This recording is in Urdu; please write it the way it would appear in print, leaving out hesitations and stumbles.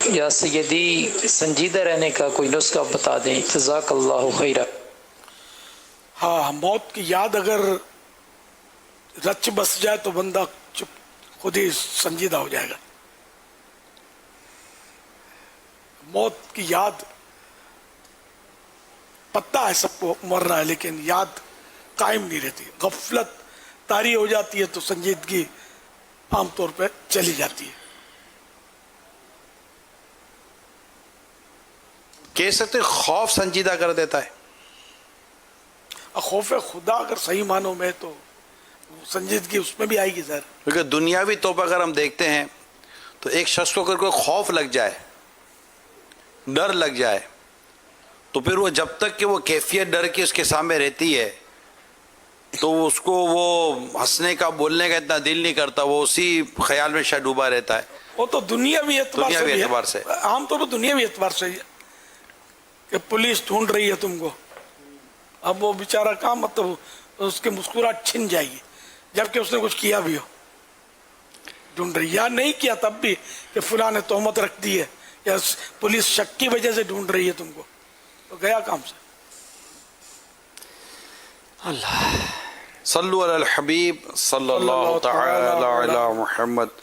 یا سیدی سنجیدہ رہنے کا کوئی نسخہ بتا دیں، جزاک اللہ خیرہ۔ ہاں، موت کی یاد اگر رچ بس جائے تو بندہ چپ خود ہی سنجیدہ ہو جائے گا۔ موت کی یاد پتہ ہے سب کو مر رہا ہے، لیکن یاد قائم نہیں رہتی، غفلت طاری ہو جاتی ہے تو سنجیدگی عام طور پہ چلی جاتی ہے۔ کہہ سکتے خوف سنجیدہ کر دیتا ہے؟ خوف خدا اگر صحیح معنوں میں تو سنجیدگی اس میں بھی آئے گی ظاہر۔ کیونکہ دنیاوی طور پر اگر ہم دیکھتے ہیں تو ایک شخص کو اگر کوئی خوف لگ جائے، ڈر لگ جائے، تو پھر وہ جب تک کہ وہ کیفیت ڈر کی اس کے سامنے رہتی ہے تو اس کو وہ ہنسنے کا بولنے کا اتنا دل نہیں کرتا، وہ اسی خیال میں شاید ڈوبا رہتا ہے۔ وہ تو دنیاوی اعتبار سے عام طور پر دنیاوی اعتبار سے کہ پولیس ڈھونڈ رہی ہے تم کو، اب وہ بیچارہ کام مطلب اس کی مسکراہٹ چھن جائے گی جبکہ اس نے کچھ کیا بھی ہو، ڈھونڈ رہی یا نہیں کیا تب بھی کہ فلاں نے تہمت رکھ دی ہے یا پولیس شک کی وجہ سے ڈھونڈ رہی ہے تم کو، تو گیا کام سے۔ اللہ صلو علی الحبیب صلی اللہ تعالی علی محمد